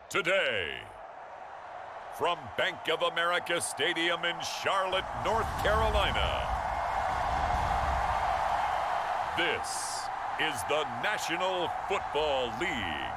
today. From Bank of America Stadium in Charlotte, North Carolina, this is the National Football League.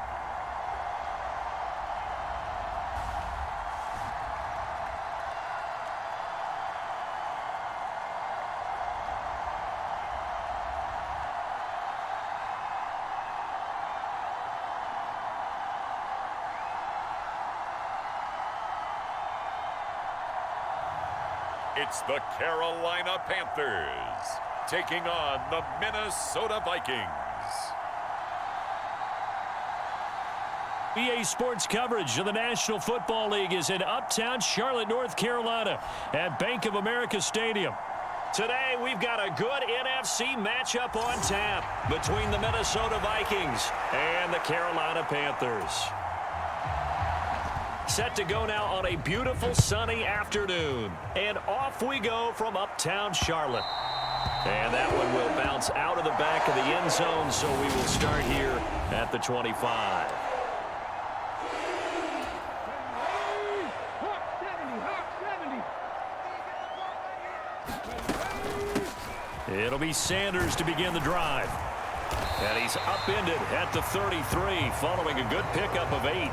It's the Carolina Panthers taking on the Minnesota Vikings. EA Sports coverage of the National Football League is in uptown Charlotte, North Carolina at Bank of America Stadium. Today, we've got a good NFC matchup on tap between the Minnesota Vikings and the Carolina Panthers. Set to go now on a beautiful sunny afternoon. And off we go from uptown Charlotte. And that one will bounce out of the back of the end zone, so we will start here at the 25. It'll be Sanders to begin the drive. And he's upended at the 33 following a good pickup of 8.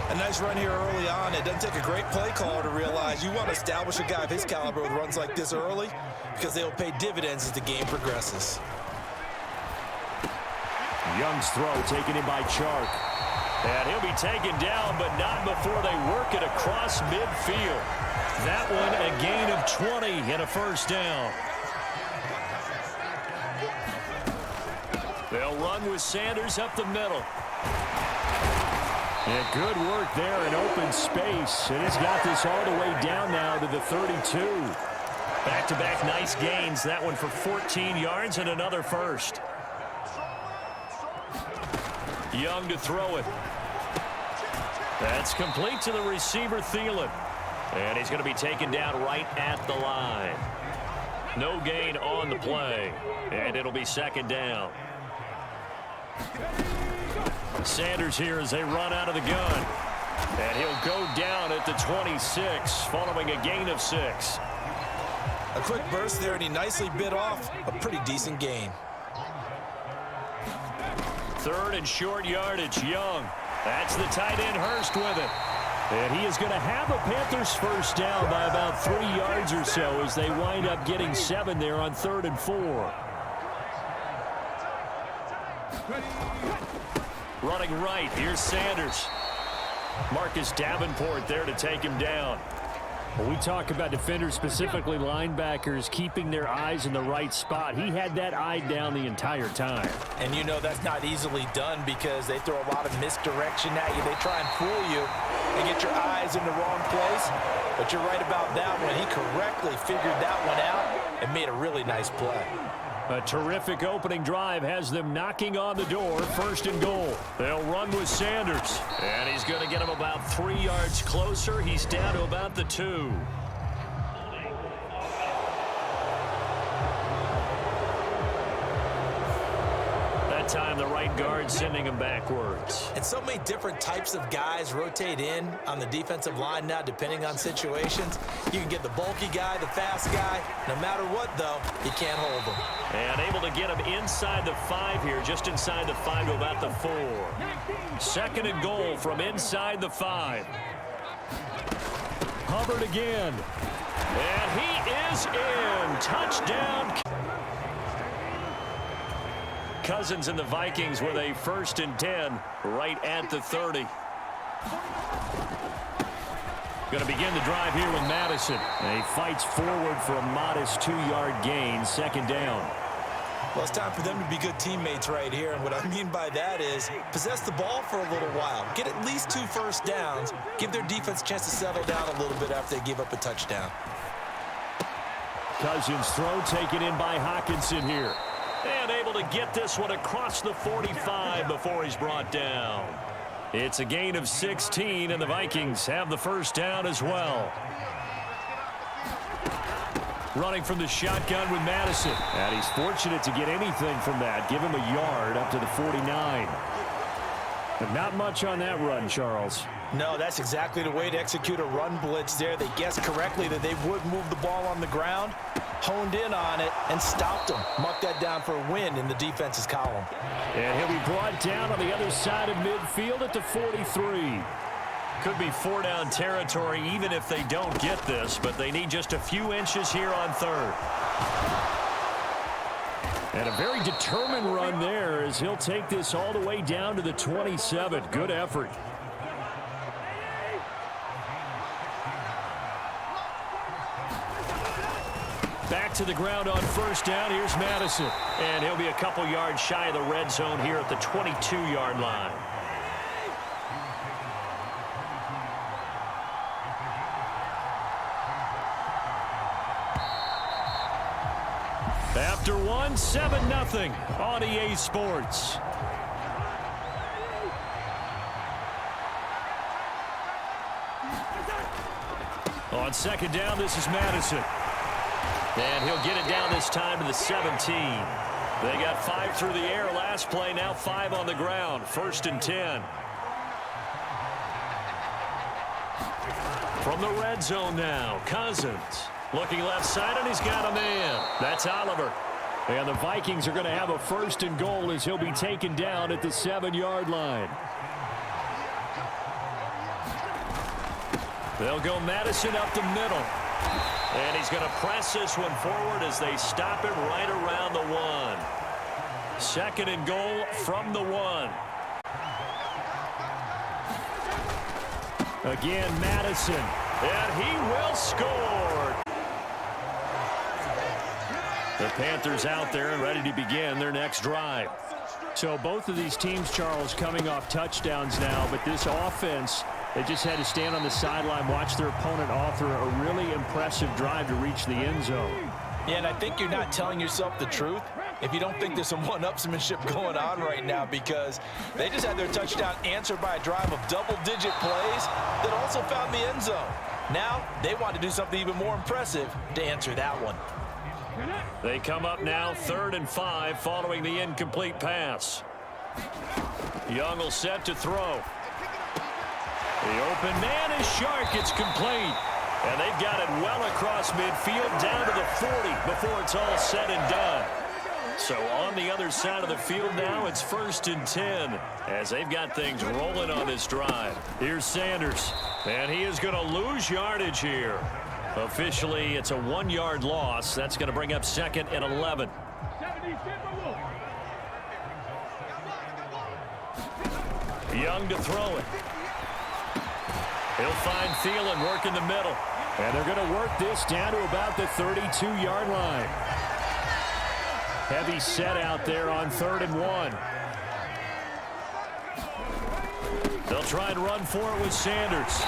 A nice run here early on. It doesn't take a great play caller to realize you want to establish a guy of his caliber with runs like this early because they'll pay dividends as the game progresses. Young's throw taken in by Chark. And he'll be taken down, but not before they work it across midfield. That one a gain of 20 and a first down. They'll run with Sanders up the middle. Yeah, good work there in open space. And he's got this all the way down now to the 32. Back-to-back nice gains. That one for 14 yards and another first. Young to throw it. That's complete to the receiver, Thielen. And he's going to be taken down right at the line. No gain on the play. And it'll be second down. Sanders here as they run out of the gun. And he'll go down at the 26 following a gain of 6. A quick burst there, and he nicely bit off a pretty decent gain. Third and short yardage, Young. That's the tight end, Hurst, with it. And he is going to have a Panthers first down by about 3 yards or so as they wind up getting 7 there on 3rd and 4. Running right, here's Sanders. Marcus Davenport there to take him down. When we talk about defenders, specifically linebackers, keeping their eyes in the right spot, he had that eye down the entire time. And you know that's not easily done because they throw a lot of misdirection at you. They try and fool you and get your eyes in the wrong place. But you're right about that one. He correctly figured that one out and made a really nice play. A terrific opening drive has them knocking on the door. 1st and goal. They'll run with Sanders. And he's going to get him about 3 yards closer. He's down to about the 2. That time the right guard sending him backwards. And so many different types of guys rotate in on the defensive line now depending on situations. You can get the bulky guy, the fast guy. No matter what, though, you can't hold them. And able to get him inside the 5 here, just inside the 5 to about the 4. 2nd and goal from inside the 5. Hubbard again. And he is in. Touchdown. Cousins and the Vikings with a 1st and 10 right at the 30. Going to begin the drive here with Madison. And he fights forward for a modest 2-yard gain, 2nd down. Well, it's time for them to be good teammates right here. And what I mean by that is possess the ball for a little while. Get at least 2 first downs. Give their defense a chance to settle down a little bit after they give up a touchdown. Cousins' throw taken in by Hockenson here. And able to get this one across the 45 before he's brought down. It's a gain of 16, and the Vikings have the first down as well. Running from the shotgun with Madison. And he's fortunate to get anything from that. Give him a yard up to the 49. But not much on that run, Charles. No, that's exactly the way to execute a run blitz there. They guessed correctly that they would move the ball on the ground, honed in on it, and stopped them. Marked that down for a win in the defense's column. And he'll be brought down on the other side of midfield at the 43. Could be 4-down territory even if they don't get this, but they need just a few inches here on third. And a very determined run there as he'll take this all the way down to the 27. Good effort. Back to the ground on first down. Here's Madison. And he'll be a couple yards shy of the red zone here at the 22-yard line. After one, 7-0 on EA Sports. On second down, this is Madison. And he'll get it down this time to the 17. They got 5 through the air last play, now 5 on the ground. 1st and 10. From the red zone now, Cousins. Looking left side, and he's got a man. That's Oliver. And the Vikings are going to have a 1st and goal as he'll be taken down at the 7-yard line. They'll go Madison up the middle. And he's going to press this one forward as they stop him right around the 1. 2nd and goal from the 1. Again, Madison. And he will score. The Panthers out there and ready to begin their next drive. So both of these teams, Charles, coming off touchdowns now, but this offense, they just had to stand on the sideline, watch their opponent author a really impressive drive to reach the end zone. Yeah, and I think you're not telling yourself the truth if you don't think there's some one-upsmanship going on right now, because they just had their touchdown answered by a drive of double-digit plays that also found the end zone. Now they want to do something even more impressive to answer that one. They come up now 3rd and 5 following the incomplete pass. Young will set to throw. The open man is Shark. It's complete. And they've got it well across midfield down to the 40 before it's all said and done. So on the other side of the field now, it's 1st and 10 as they've got things rolling on this drive. Here's Sanders. And he is going to lose yardage here. Officially, it's a 1-yard loss. That's going to bring up 2nd and 11. Young to throw it. He'll find Thielen work in the middle. And they're going to work this down to about the 32-yard line. Heavy set out there on 3rd and 1. They'll try and run for it with Sanders.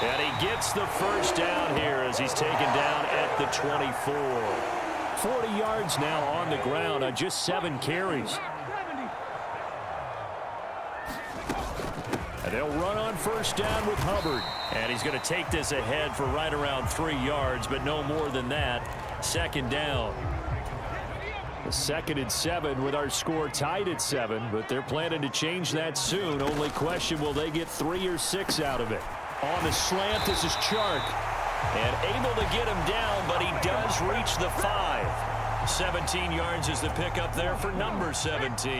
And he gets the 1st down here as he's taken down at the 24. 40 yards now on the ground on just 7 carries. And they'll run on 1st down with Hubbard. And he's going to take this ahead for right around 3 yards, but no more than that. 2nd down. The 2nd and 7 with our score tied at 7, but they're planning to change that soon. Only question, will they get 3 or 6 out of it? On the slant, this is Chark. And able to get him down, but he does reach the 5. 17 yards is the pickup there for number 17.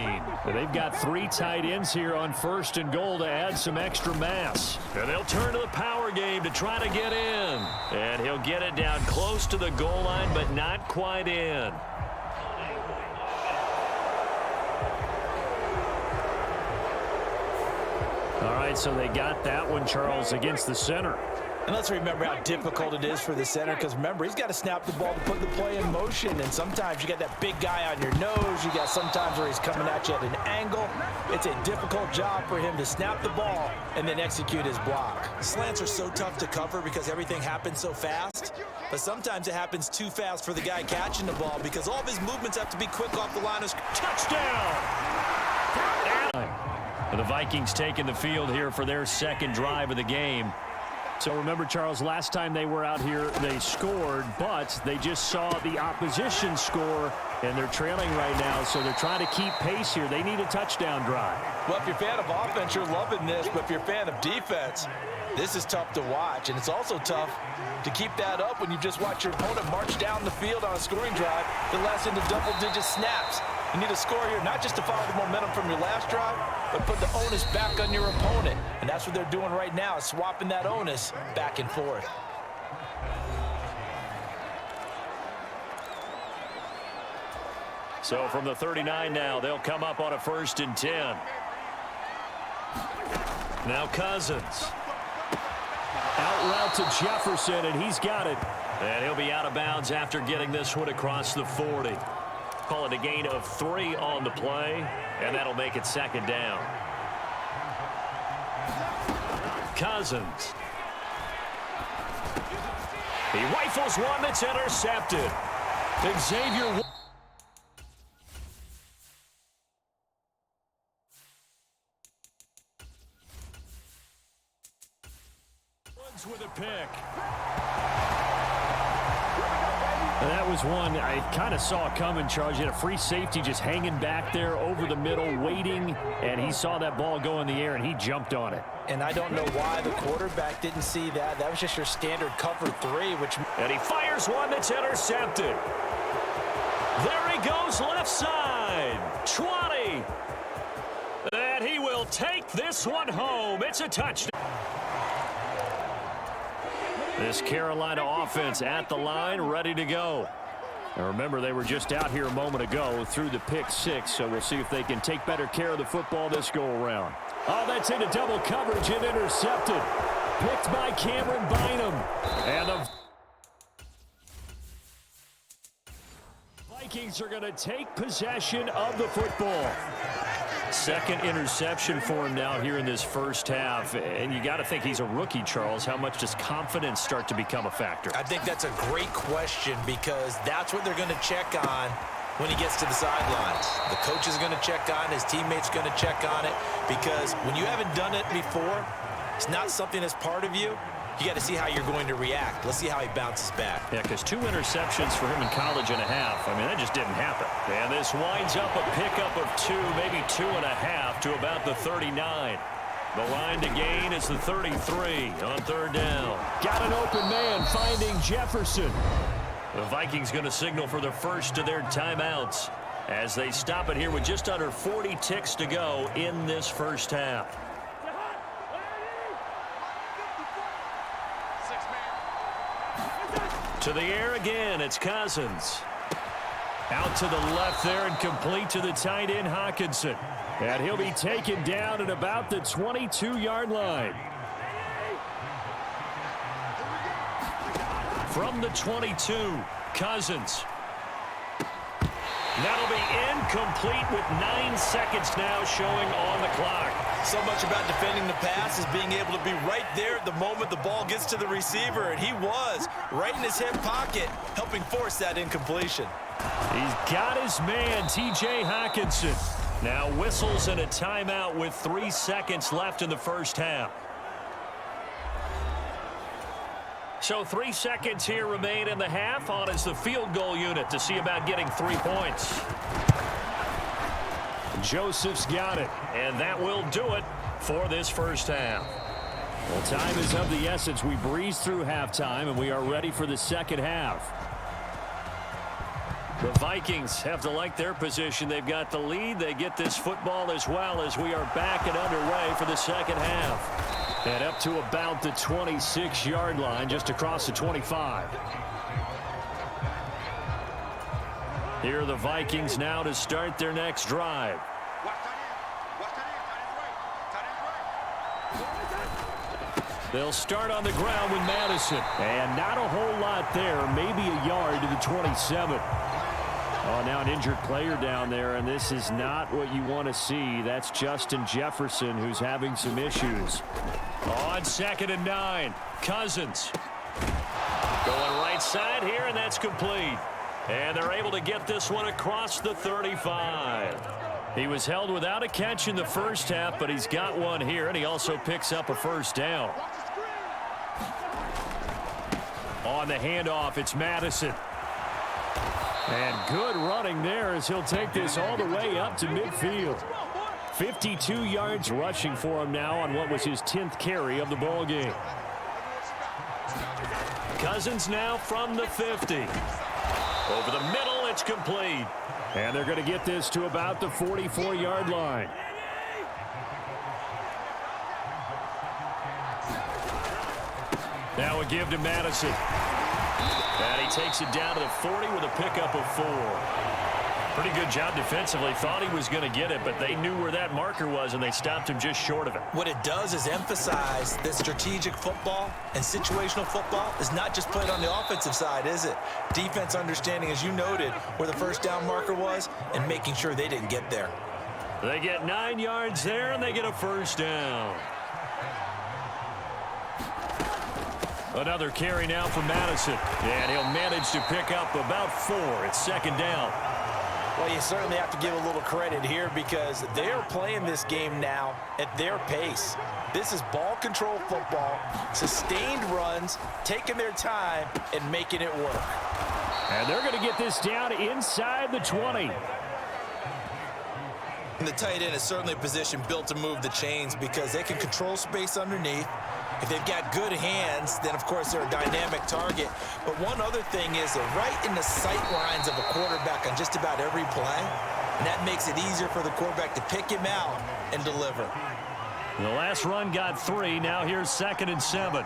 And they've got 3 tight ends here on 1st and goal to add some extra mass. And they'll turn to the power game to try to get in. And he'll get it down close to the goal line, but not quite in. All right, so they got that one, Charles, against the center. And let's remember how difficult it is for the center, because remember, he's got to snap the ball to put the play in motion, and sometimes you got that big guy on your nose. You got sometimes where he's coming at you at an angle. It's a difficult job for him to snap the ball and then execute his block. Slants are so tough to cover because everything happens so fast, but sometimes it happens too fast for the guy catching the ball because all of his movements have to be quick off the line of touchdown. The Vikings taking the field here for their 2nd drive of the game. So remember, Charles, last time they were out here, they scored, but they just saw the opposition score, and they're trailing right now, so they're trying to keep pace here. They need a touchdown drive. Well, if you're a fan of offense, you're loving this, but if you're a fan of defense, this is tough to watch, and it's also tough to keep that up when you just watch your opponent march down the field on a scoring drive that lasts into double-digit snaps. You need a score here, not just to follow the momentum from your last drive, but put the onus back on your opponent. And that's what they're doing right now, is swapping that onus back and forth. So from the 39 now, they'll come up on a 1st and 10. Now Cousins. Out route to Jefferson, and he's got it. And he'll be out of bounds after getting this one across the 40. Call it a gain of 3 on the play, and that'll make it 2nd down. Cousins. He rifles one that's intercepted. Xavier Woods with a pick. That was one I kind of saw coming, Charles. You had a free safety just hanging back there over the middle, waiting, and he saw that ball go in the air, and he jumped on it. And I don't know why the quarterback didn't see that. That was just your standard cover 3, which... And he fires one that's intercepted. There he goes, left side. 20. And he will take this one home. It's a touchdown. This Carolina offense at the line, ready to go. And remember, they were just out here a moment ago through the pick 6, so we'll see if they can take better care of the football this go-around. Oh, that's into double coverage and intercepted. Picked by Cameron Bynum. And the Vikings are going to take possession of the football. 2nd interception for him now here in this first half. And you got to think he's a rookie, Charles. How much does confidence start to become a factor? I think that's a great question, because that's what they're going to check on when he gets to the sidelines. The coach is going to check on, his teammates going to check on it, because when you haven't done it before, it's not something that's part of you. You got to see how you're going to react. Let's see how he bounces back. Yeah, because 2 interceptions for him in college and a half. I mean, that just didn't happen. And this winds up a pickup of 2, maybe 2.5 to about the 39. The line to gain is the 33 on 3rd down. Got an open man finding Jefferson. The Vikings going to signal for the first of their timeouts as they stop it here with just under 40 ticks to go in this first half. To the air again, it's Cousins. Out to the left there and complete to the tight end, Hockenson. And he'll be taken down at about the 22-yard line. From the 22, Cousins. That'll be incomplete with 9 seconds now showing on the clock. So much about defending the pass is being able to be right there at the moment the ball gets to the receiver, and he was right in his hip pocket, helping force that incompletion. He's got his man, T.J. Hockenson. Now whistles and a timeout with 3 seconds left in the first half. So 3 seconds here remain in the half. On is the field goal unit to see about getting 3 points. Joseph's got it, and that will do it for this first half. Well, time is of the essence. We breeze through halftime, and we are ready for the second half. The Vikings have to like their position. They've got the lead. They get this football as well as we are back and underway for the second half. And up to about the 26-yard line, just across the 25. Here are the Vikings now to start their next drive. They'll start on the ground with Madison. And not a whole lot there, maybe a yard to the 27. Oh, now an injured player down there, and this is not what you want to see. That's Justin Jefferson, who's having some issues. On 2nd and 9, Cousins. Going right side here, and that's complete. And they're able to get this one across the 35. He was held without a catch in the first half, but he's got one here, and he also picks up a first down. On the handoff, it's Madison. And good running there as he'll take this all the way up to midfield. 52 yards rushing for him now on what was his 10th carry of the ball game. Cousins now from the 50. Over the middle, it's complete. And they're going to get this to about the 44-yard line. Now a give to Madison. And he takes it down to the 40 with a pickup of 4. Pretty good job defensively. Thought he was going to get it, but they knew where that marker was, and they stopped him just short of it. What it does is emphasize that strategic football and situational football is not just played on the offensive side, is it? Defense understanding, as you noted, where the first down marker was and making sure they didn't get there. They get 9 yards there, and they get a first down. Another carry now for Madison. And he'll manage to pick up about 4. It's second down. Well, you certainly have to give a little credit here because they are playing this game now at their pace. This is ball control football, sustained runs, taking their time, and making it work. And they're going to get this down inside the 20. And the tight end is certainly a position built to move the chains because they can control space underneath. If they've got good hands, then, of course, they're a dynamic target. But one other thing is they're right in the sight lines of a quarterback on just about every play. And that makes it easier for the quarterback to pick him out and deliver. The last run got 3. Now here's 2nd and 7.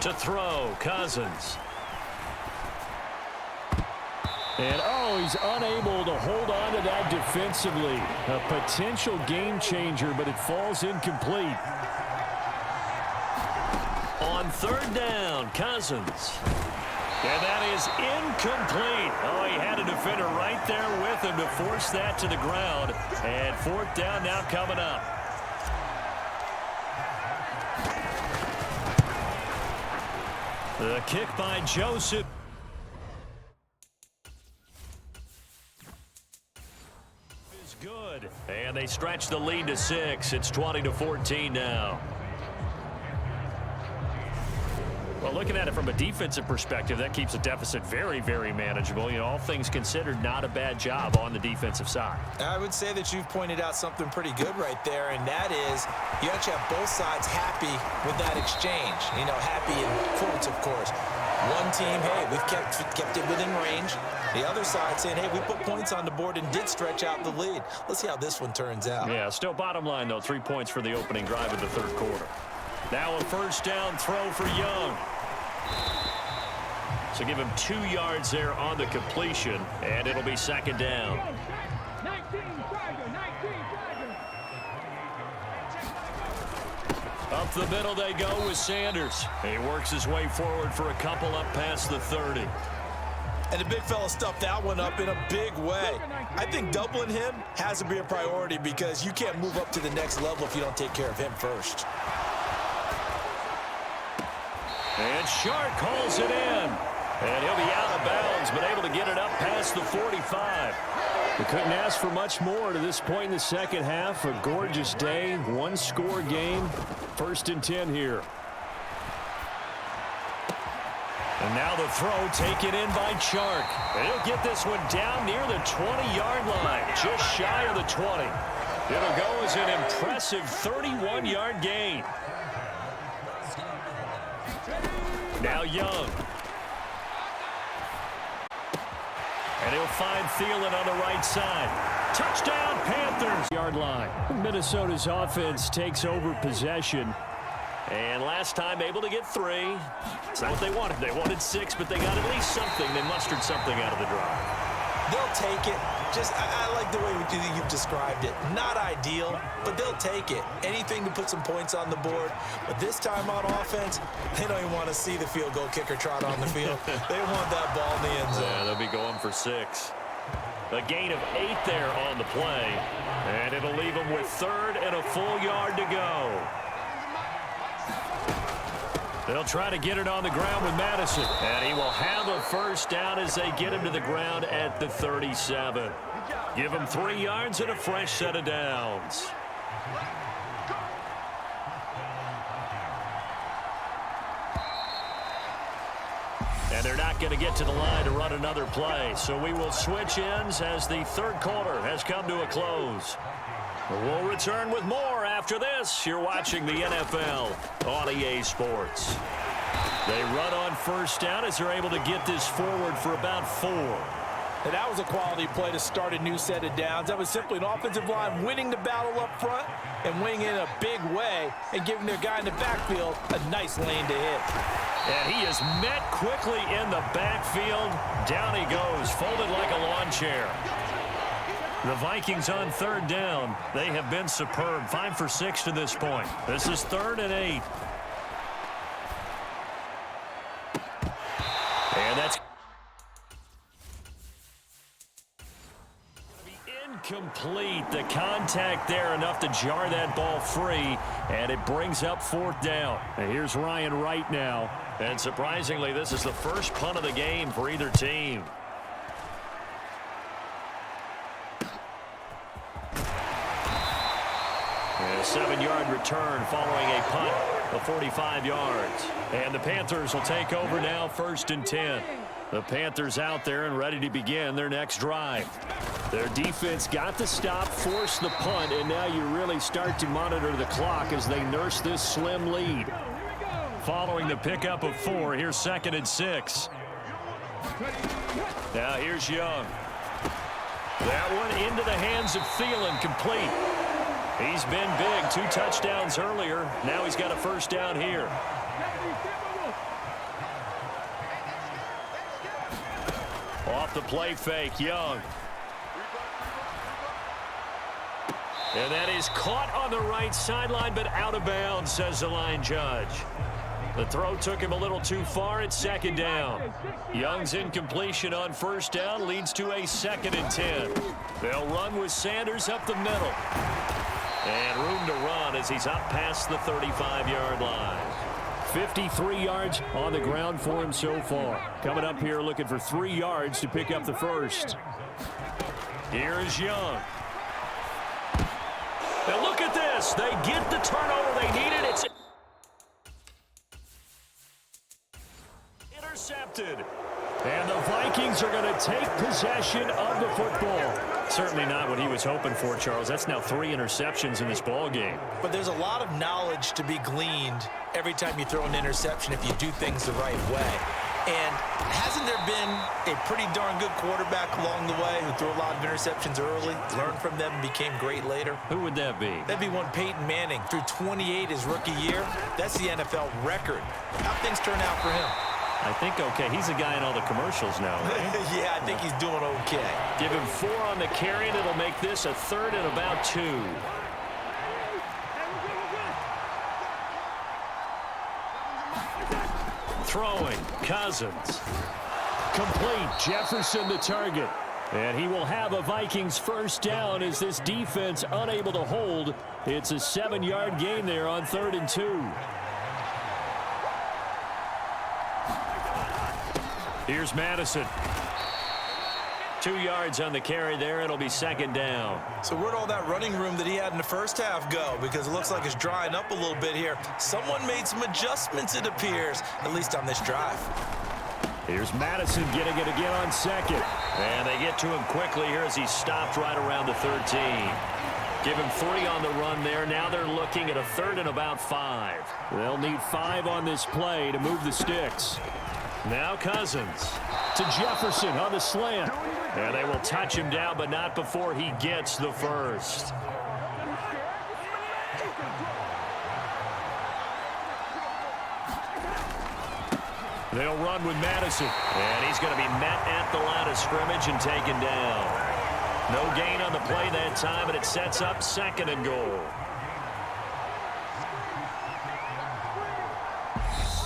To throw, Cousins. And, he's unable to hold on to that defensively. A potential game changer, but it falls incomplete. On 3rd down, Cousins. And that is incomplete. He had a defender right there with him to force that to the ground. And 4th down now coming up. The kick by Joseph. Is good. And they stretch the lead to 6. It's 20-14 now. Well, looking at it from a defensive perspective, that keeps the deficit very, very manageable. You know, all things considered, not a bad job on the defensive side. I would say that you've pointed out something pretty good right there, and that is you actually have both sides happy with that exchange. You know, happy in quotes, of course. One team, hey, we've kept it within range. The other side saying, hey, we put points on the board and did stretch out the lead. Let's see how this one turns out. Yeah, still bottom line, though, 3 points for the opening drive of the 3rd quarter. Now a first down throw for Young. So give him 2 yards there on the completion, and it'll be 2nd down. Up the middle they go with Sanders. He works his way forward for a couple up past the 30. And the big fella stuffed that one up in a big way. I think doubling him has to be a priority because you can't move up to the next level if you don't take care of him first. And Shark calls it in. And he'll be out of bounds, but able to get it up past the 45. We couldn't ask for much more to this point in the second half. A gorgeous day, 1-score game. 1st and 10 here. And now the throw taken in by Shark. And he'll get this one down near the 20-yard line, just shy of the 20. It'll go as an impressive 31-yard gain. Now Young. And he'll find Thielen on the right side. Touchdown, Panthers. Yard line. Minnesota's offense takes over possession. And last time able to get 3. It's not what they wanted. They wanted 6, but they got at least something. They mustered something out of the drive. They'll take it. Just, I like the way you've described it. Not ideal, but they'll take it. Anything to put some points on the board. But this time on offense, they don't even want to see the field goal kicker trot on the field. They want that ball in the end zone. Yeah, they'll be going for 6. A gain of 8 there on the play. And it'll leave them with 3rd and a full yard to go. They'll try to get it on the ground with Madison. And he will have a first down as they get him to the ground at the 37. Give him 3 yards and a fresh set of downs. And they're not going to get to the line to run another play. So we will switch ends as the third quarter has come to a close. We'll return with more after this. You're watching the NFL on EA Sports. They run on first down as they're able to get this forward for about 4. And that was a quality play to start a new set of downs. That was simply an offensive line winning the battle up front and winning in a big way and giving their guy in the backfield a nice lane to hit. And he is met quickly in the backfield. Down he goes, folded like a lawn chair. The Vikings on third down. They have been superb. 5 for 6 to this point. This is 3rd and 8. And that's incomplete. The contact there enough to jar that ball free, and it brings up 4th down. And here's Ryan Wright now. And surprisingly, this is the first punt of the game for either team. And a 7-yard return following a punt of 45 yards. And the Panthers will take over now, 1st and 10. The Panthers out there and ready to begin their next drive. Their defense got the stop, forced the punt, and now you really start to monitor the clock as they nurse this slim lead. Following the pickup of 4, here's 2nd and 6. Now here's Young. That one into the hands of Thielen, complete. He's been big, 2 touchdowns earlier. Now he's got a first down here. Off the play fake, Young. And that is caught on the right sideline, but out of bounds, says the line judge. The throw took him a little too far. It's 2nd down. Young's incompletion on first down leads to a 2nd and 10. They'll run with Sanders up the middle. And room to run as he's up past the 35-yard line. 53 yards on the ground for him so far. Coming up here looking for 3 yards to pick up the first. Here's Young. Now look at this. They get the turnover they needed. It's intercepted. And the Vikings are going to take possession of the football. Certainly not what he was hoping for, Charles. That's now 3 interceptions in this ball game. But there's a lot of knowledge to be gleaned every time you throw an interception if you do things the right way. And hasn't there been a pretty darn good quarterback along the way who threw a lot of interceptions early, learned from them, and became great later? Who would that be? That'd be one Peyton Manning. Threw 28 his rookie year. That's the NFL record. How'd things turn out for him? I think okay. He's a guy in all the commercials now, right? Yeah, I think he's doing okay. Give him 4 on the carry, and it'll make this a 3rd and about 2. Throwing, Cousins. Complete, Jefferson the target. And he will have a Vikings first down as this defense unable to hold. It's a 7-yard gain there on 3rd and 2. Here's Madison. 2 yards on the carry there. It'll be 2nd down. So where'd all that running room that he had in the first half go? Because it looks like it's drying up a little bit here. Someone made some adjustments, it appears, at least on this drive. Here's Madison getting it again on 2nd. And they get to him quickly here as he stopped right around the 13. Give him 3 on the run there. Now they're looking at a 3rd and about 5. They'll need 5 on this play to move the sticks. Now Cousins to Jefferson on the slant. And they will touch him down, but not before he gets the first. They'll run with Madison. And he's going to be met at the line of scrimmage and taken down. No gain on the play that time, and it sets up 2nd and goal.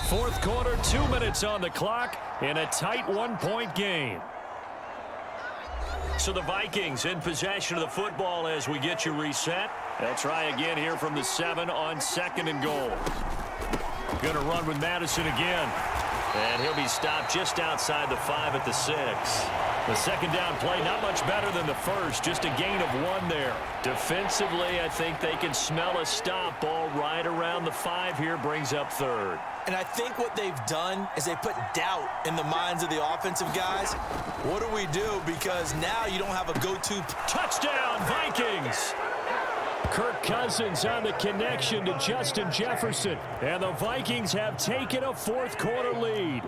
4th quarter, 2 minutes on the clock in a tight 1-point game. So the Vikings in possession of the football as we get you reset. They'll try again here from the 7 on 2nd and goal. Going to run with Madison again. And he'll be stopped just outside the 5 at the 6. The second down play, not much better than the first, just a gain of 1 there. Defensively, I think they can smell a stop. Ball right around the 5 here, brings up 3rd. And I think what they've done is they put doubt in the minds of the offensive guys. What do we do? Because now you don't have a go-to. Touchdown, Vikings! Kirk Cousins on the connection to Justin Jefferson. And the Vikings have taken a 4th quarter lead.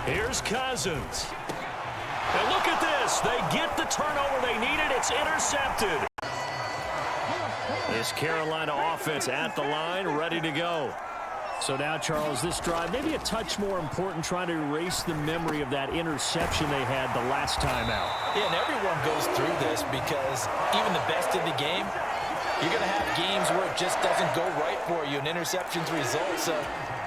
Here's Cousins. And look at this. They get the turnover they needed. It's intercepted. This Carolina offense at the line, ready to go. So now, Charles, this drive, maybe a touch more important, trying to erase the memory of that interception they had the last time out. Yeah, and everyone goes through this because even the best in the game, you're going to have games where it just doesn't go right for you, and interceptions result. So,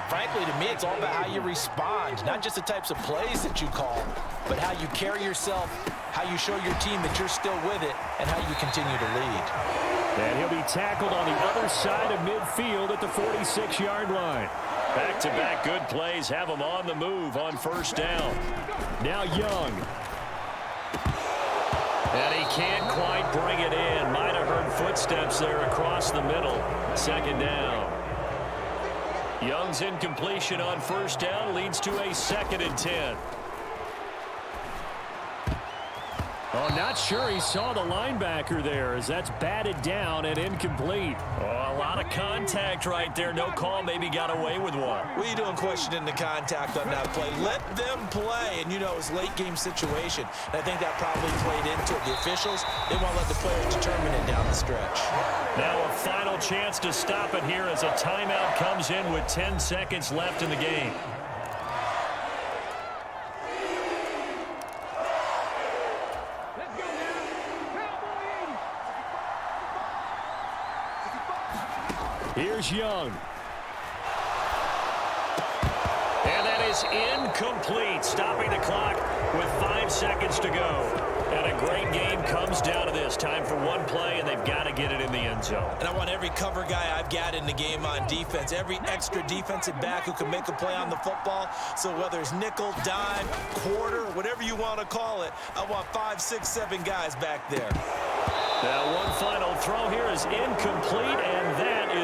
frankly, to me, it's all about how you respond, not just the types of plays that you call, but how you carry yourself, how you show your team that you're still with it, and how you continue to lead. And he'll be tackled on the other side of midfield at the 46-yard line. Back-to-back good plays have him on the move on 1st down. Now Young. And he can't quite bring it in. Might have heard footsteps there across the middle. 2nd down. Young's incompletion on 1st down leads to a 2nd and 10. Oh, not sure he saw the linebacker there as that's batted down and incomplete. Oh, a lot of contact right there. No call. Maybe got away with one. What are you doing questioning the contact on that play? Let them play. And, you know, it's a late-game situation. And I think that probably played into it. The officials, they won't let the players determine it down the stretch. Now a final chance to stop it here as a timeout comes in with 10 seconds left in the game. Here's Young. And that is incomplete, stopping the clock with 5 seconds to go. And a great game comes down to this. Time for one play, and they've got to get it in the end zone. And I want every cover guy I've got in the game on defense, every extra defensive back who can make a play on the football. So whether it's nickel, dime, quarter, whatever you want to call it, I want 5, 6, 7 guys back there. Now one final throw here is incomplete, and that is